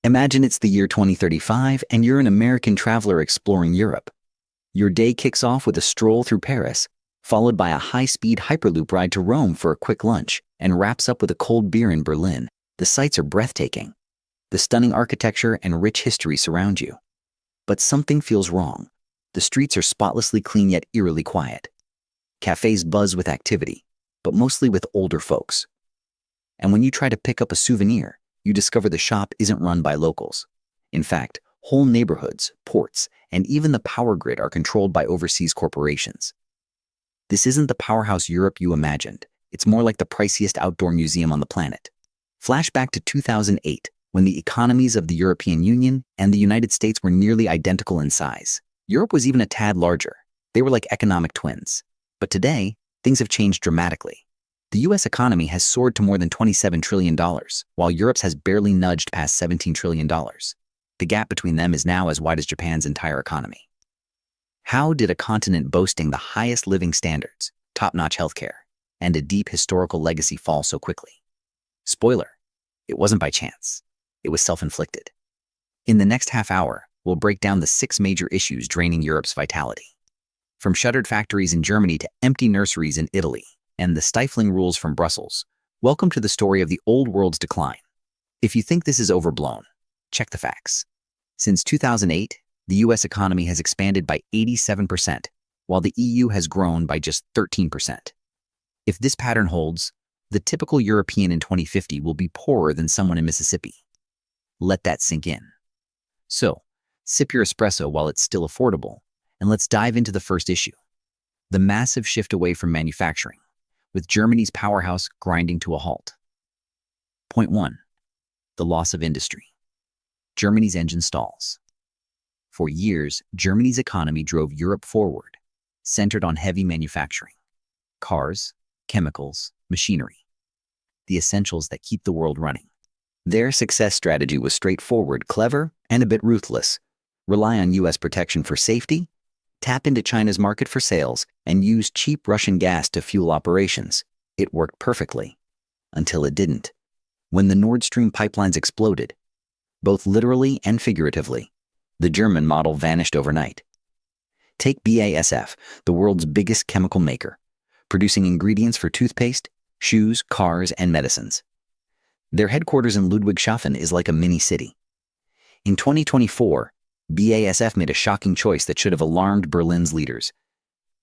Imagine it's the year 2035 and you're an American traveler exploring Europe. Your day kicks off with a stroll through Paris, followed by a high-speed Hyperloop ride to Rome for a quick lunch, and wraps up with a cold beer in Berlin. The sights are breathtaking. The stunning architecture and rich history surround you. But something feels wrong. The streets are spotlessly clean yet eerily quiet. Cafes buzz with activity, but mostly with older folks. And when you try to pick up a souvenir, you discover the shop isn't run by locals. In fact, whole neighborhoods, ports, and even the power grid are controlled by overseas corporations. This isn't the powerhouse Europe you imagined. It's more like the priciest outdoor museum on the planet. Flashback to 2008, when the economies of the European Union and the United States were nearly identical in size. Europe was even a tad larger. They were like economic twins. But today, things have changed dramatically. The US economy has soared to more than $27 trillion, while Europe's has barely nudged past $17 trillion. The gap between them is now as wide as Japan's entire economy. How did a continent boasting the highest living standards, top-notch healthcare, and a deep historical legacy fall so quickly? Spoiler, it wasn't by chance. It was self-inflicted. In the next half hour, we'll break down the 6 major issues draining Europe's vitality. From shuttered factories in Germany to empty nurseries in Italy, and the stifling rules from Brussels, welcome to the story of the old world's decline. If you think this is overblown, check the facts. Since 2008, the US economy has expanded by 87%, while the EU has grown by just 13%. If this pattern holds, the typical European in 2050 will be poorer than someone in Mississippi. Let that sink in. So, sip your espresso while it's still affordable, and let's dive into the first issue: the massive shift away from manufacturing, with Germany's powerhouse grinding to a halt. Point 1. The loss of industry. Germany's engine stalls. For years, Germany's economy drove Europe forward, centered on heavy manufacturing. Cars, chemicals, machinery. The essentials that keep the world running. Their success strategy was straightforward, clever, and a bit ruthless. Rely on US protection for safety, tap into China's market for sales, and use cheap Russian gas to fuel operations. It worked perfectly. Until it didn't. When the Nord Stream pipelines exploded, both literally and figuratively, the German model vanished overnight. Take BASF, the world's biggest chemical maker, producing ingredients for toothpaste, shoes, cars, and medicines. Their headquarters in Ludwigshafen is like a mini-city. In 2024, BASF made a shocking choice that should have alarmed Berlin's leaders.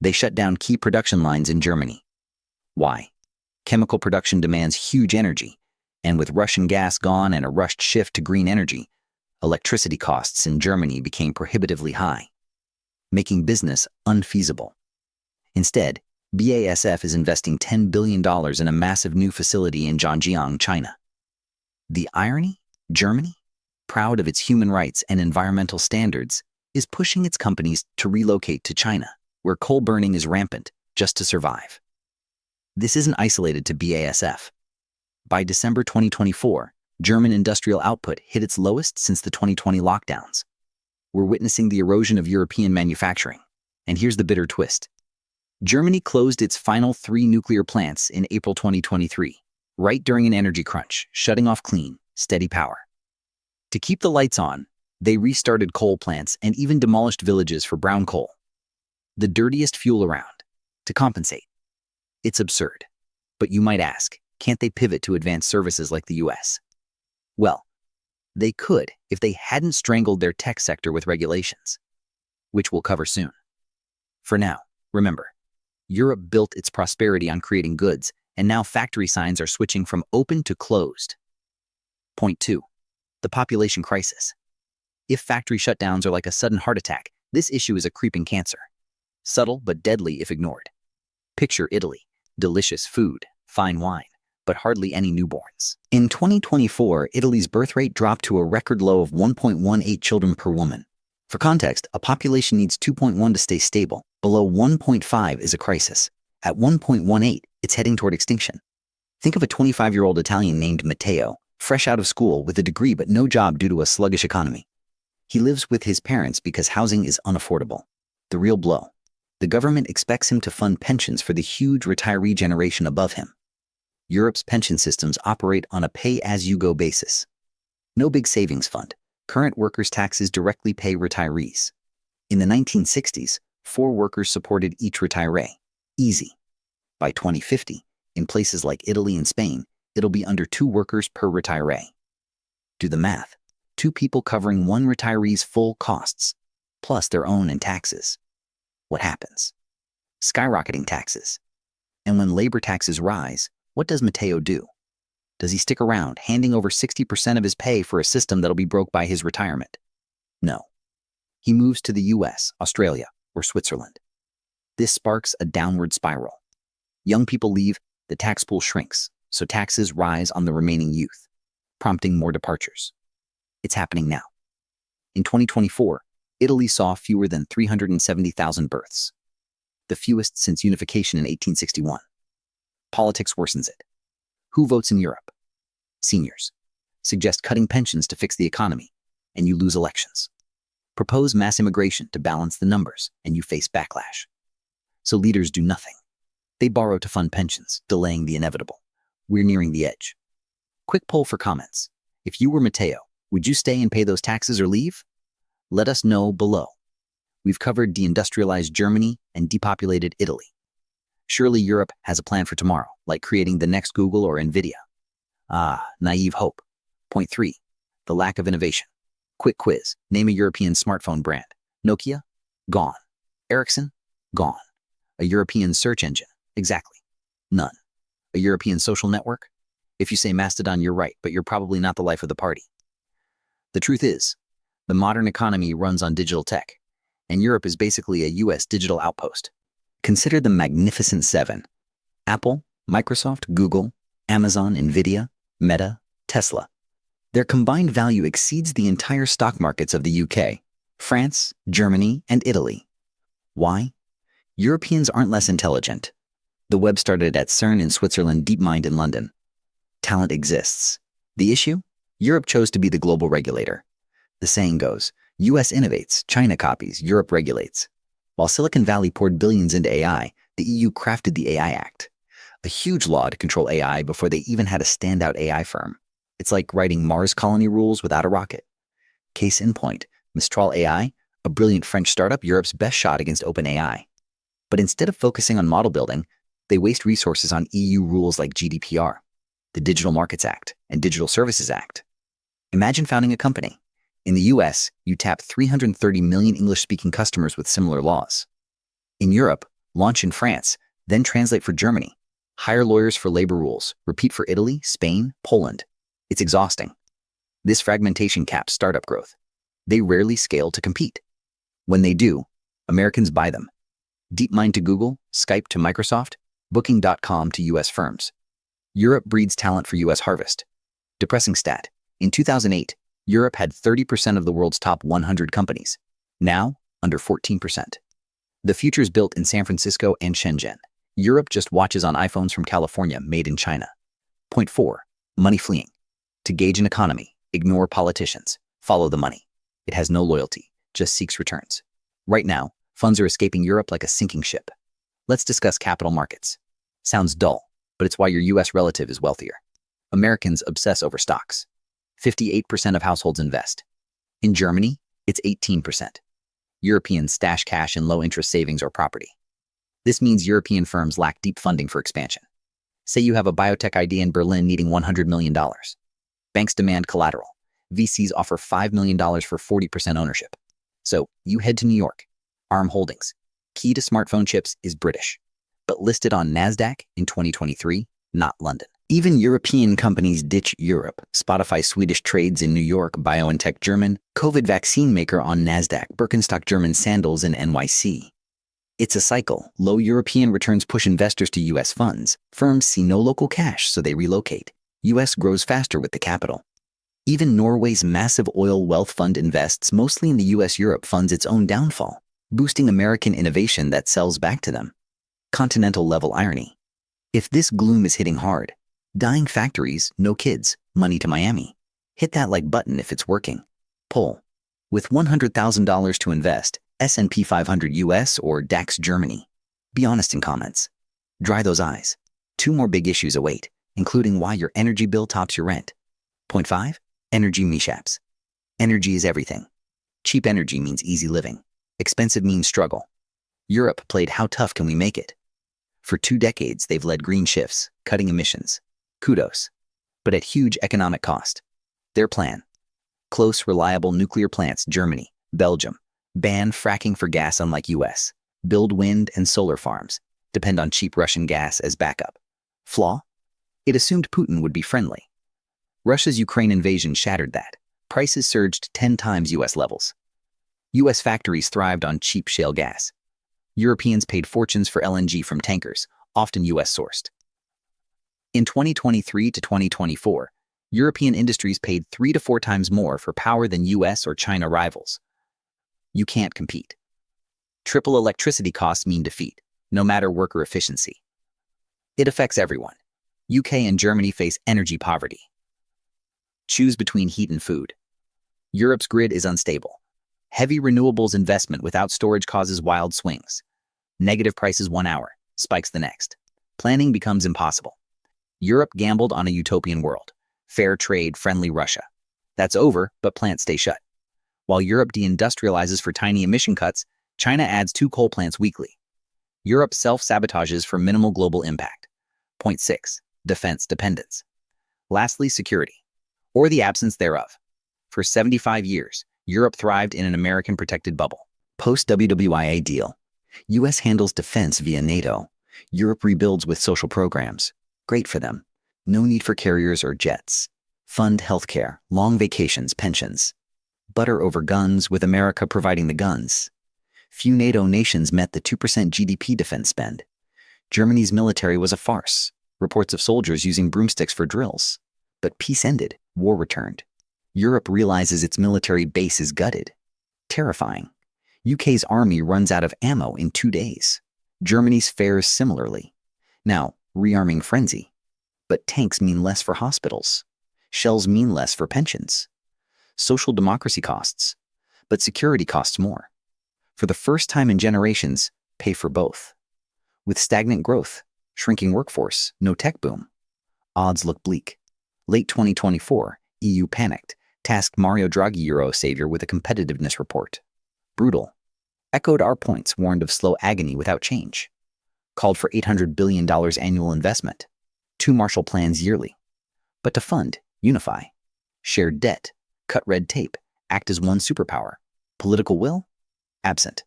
They shut down key production lines in Germany. Why? Chemical production demands huge energy, and with Russian gas gone and a rushed shift to green energy, electricity costs in Germany became prohibitively high, making business unfeasible. Instead, BASF is investing $10 billion in a massive new facility in Zhangjiang, China. The irony? Germany, proud of its human rights and environmental standards, is pushing its companies to relocate to China, where coal burning is rampant, just to survive. This isn't isolated to BASF. By December 2024, German industrial output hit its lowest since the 2020 lockdowns. We're witnessing the erosion of European manufacturing. And here's the bitter twist. Germany closed its final 3 nuclear plants in April 2023, right during an energy crunch, shutting off clean, steady power. To keep the lights on, they restarted coal plants and even demolished villages for brown coal, the dirtiest fuel around, to compensate. It's absurd. But you might ask, can't they pivot to advanced services like the US? Well, they could if they hadn't strangled their tech sector with regulations, which we'll cover soon. For now, remember, Europe built its prosperity on creating goods, and now factory signs are switching from open to closed. Point 2. The population crisis. If factory shutdowns are like a sudden heart attack, this issue is a creeping cancer. Subtle but deadly if ignored. Picture Italy. Delicious food, fine wine, but hardly any newborns. In 2024, Italy's birth rate dropped to a record low of 1.18 children per woman. For context, a population needs 2.1 to stay stable. Below 1.5 is a crisis. At 1.18, it's heading toward extinction. Think of a 25-year-old Italian named Matteo, fresh out of school with a degree but no job due to a sluggish economy. He lives with his parents because housing is unaffordable. The real blow. The government expects him to fund pensions for the huge retiree generation above him. Europe's pension systems operate on a pay-as-you-go basis. No big savings fund. Current workers' taxes directly pay retirees. In the 1960s, 4 workers supported each retiree. Easy. By 2050, in places like Italy and Spain, it'll be under 2 workers per retiree. Do the math. 2 people covering 1 retiree's full costs, plus their own and taxes. What happens? Skyrocketing taxes. And when labor taxes rise, what does Matteo do? Does he stick around, handing over 60% of his pay for a system that'll be broke by his retirement? No. He moves to the US, Australia, or Switzerland. This sparks a downward spiral. Young people leave, the tax pool shrinks, so taxes rise on the remaining youth, prompting more departures. It's happening now. In 2024, Italy saw fewer than 370,000 births, the fewest since unification in 1861. Politics worsens it. Who votes in Europe? Seniors. Suggest cutting pensions to fix the economy, and you lose elections. Propose mass immigration to balance the numbers, and you face backlash. So leaders do nothing. They borrow to fund pensions, delaying the inevitable. We're nearing the edge. Quick poll for comments. If you were Matteo, would you stay and pay those taxes or leave? Let us know below. We've covered deindustrialized Germany and depopulated Italy. Surely Europe has a plan for tomorrow, like creating the next Google or Nvidia. Naive hope. Point 3. The lack of innovation. Quick quiz. Name a European smartphone brand. Nokia? Gone. Ericsson? Gone. A European search engine? Exactly. None. A European social network? If you say Mastodon, you're right, but you're probably not the life of the party. The truth is, the modern economy runs on digital tech, and Europe is basically a US digital outpost. Consider the Magnificent Seven: Apple, Microsoft, Google, Amazon, Nvidia, Meta, Tesla. Their combined value exceeds the entire stock markets of the UK, France, Germany, and Italy. Why? Europeans aren't less intelligent. The web started at CERN in Switzerland, DeepMind in London. Talent exists. The issue? Europe chose to be the global regulator. The saying goes, US innovates, China copies, Europe regulates. While Silicon Valley poured billions into AI, the EU crafted the AI Act, a huge law to control AI before they even had a standout AI firm. It's like writing Mars colony rules without a rocket. Case in point, Mistral AI, a brilliant French startup, Europe's best shot against OpenAI. But instead of focusing on model building, they waste resources on EU rules like GDPR, the Digital Markets Act, and Digital Services Act. Imagine founding a company. In the US, you tap 330 million English-speaking customers with similar laws. In Europe, launch in France, then translate for Germany. Hire lawyers for labor rules, repeat for Italy, Spain, Poland. It's exhausting. This fragmentation caps startup growth. They rarely scale to compete. When they do, Americans buy them. DeepMind to Google, Skype to Microsoft, Booking.com to US firms. Europe breeds talent for US harvest. Depressing stat. In 2008, Europe had 30% of the world's top 100 companies. Now, under 14%. The future's built in San Francisco and Shenzhen. Europe just watches on iPhones from California, made in China. Point 4. Money fleeing. To gauge an economy, ignore politicians. Follow the money. It has no loyalty, just seeks returns. Right now, funds are escaping Europe like a sinking ship. Let's discuss capital markets. Sounds dull, but it's why your US relative is wealthier. Americans obsess over stocks. 58% of households invest. In Germany, it's 18%. Europeans stash cash in low-interest savings or property. This means European firms lack deep funding for expansion. Say you have a biotech idea in Berlin needing $100 million. Banks demand collateral. VCs offer $5 million for 40% ownership. So you head to New York. ARM Holdings, key to smartphone chips, is British, but listed on NASDAQ in 2023, not London. Even European companies ditch Europe. Spotify Swedish trades in New York, BioNTech German, COVID vaccine maker on NASDAQ, Birkenstock German sandals in NYC. It's a cycle. Low European returns push investors to US funds. Firms see no local cash, so they relocate. US grows faster with the capital. Even Norway's massive oil wealth fund invests mostly in the US. Europe funds its own downfall, boosting American innovation that sells back to them. Continental level irony. If this gloom is hitting hard, dying factories, no kids, money to Miami. Hit that like button if it's working. Poll. With $100,000 to invest, S&P 500 US or DAX Germany? Be honest in comments. Dry those eyes. 2 more big issues await, including why your energy bill tops your rent. Point 5. Energy mishaps. Energy is everything. Cheap energy means easy living. Expensive means struggle. Europe played how tough can we make it? For 2 decades, they've led green shifts, cutting emissions. Kudos. But at huge economic cost. Their plan: close, reliable nuclear plants, Germany, Belgium. Ban fracking for gas unlike US. Build wind and solar farms. Depend on cheap Russian gas as backup. Flaw? It assumed Putin would be friendly. Russia's Ukraine invasion shattered that. Prices surged 10 times US levels. US factories thrived on cheap shale gas. Europeans paid fortunes for LNG from tankers, often US sourced. In 2023 to 2024, European industries paid 3 to 4 times more for power than US or China rivals. You can't compete. Triple electricity costs mean defeat, no matter worker efficiency. It affects everyone. UK and Germany face energy poverty. Choose between heat and food. Europe's grid is unstable. Heavy renewables investment without storage causes wild swings. Negative prices 1 hour, spikes the next. Planning becomes impossible. Europe gambled on a utopian world. Fair trade, friendly Russia. That's over, but plants stay shut. While Europe deindustrializes for tiny emission cuts, China adds 2 coal plants weekly. Europe self-sabotages for minimal global impact. Point 6. Defense dependence. Lastly, security, or the absence thereof. For 75 years, Europe thrived in an American protected bubble. Post-WWIA deal. US handles defense via NATO. Europe rebuilds with social programs. Great for them. No need for carriers or jets. Fund healthcare, long vacations, pensions. Butter over guns, with America providing the guns. Few NATO nations met the 2% GDP defense spend. Germany's military was a farce. Reports of soldiers using broomsticks for drills. But peace ended, war returned. Europe realizes its military base is gutted. Terrifying. UK's army runs out of ammo in 2 days. Germany's fares similarly. Now, rearming frenzy. But tanks mean less for hospitals. Shells mean less for pensions. Social democracy costs, but security costs more. For the first time in generations, pay for both. With stagnant growth, shrinking workforce, no tech boom. Odds look bleak. Late 2024, EU panicked, tasked Mario Draghi, Euro savior, with a competitiveness report. Brutal. Echoed our points, warned of slow agony without change. Called for $800 billion annual investment. 2 Marshall Plans yearly. But to fund, unify. Shared debt. Cut red tape, act as one superpower. Political will? Absent.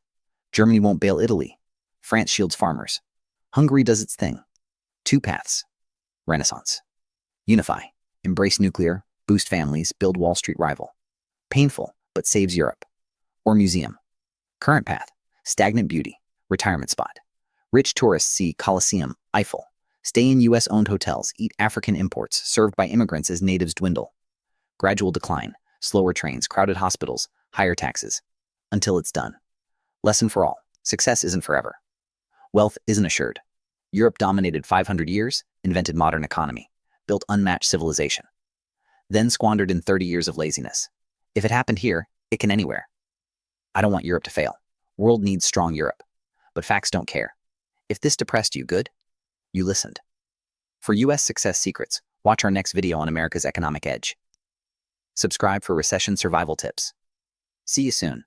Germany won't bail Italy. France shields farmers. Hungary does its thing. 2 paths. Renaissance. Unify. Embrace nuclear, boost families, build Wall Street rival. Painful, but saves Europe. Or museum. Current path. Stagnant beauty. Retirement spot. Rich tourists see Colosseum, Eiffel. Stay in US-owned hotels, eat African imports, served by immigrants as natives dwindle. Gradual decline. Slower trains, crowded hospitals, higher taxes. Until it's done. Lesson for all. Success isn't forever. Wealth isn't assured. Europe dominated 500 years, invented modern economy, built unmatched civilization. Then squandered in 30 years of laziness. If it happened here, it can anywhere. I don't want Europe to fail. World needs strong Europe. But facts don't care. If this depressed you, good. You listened. For US success secrets, watch our next video on America's economic edge. Subscribe for recession survival tips. See you soon.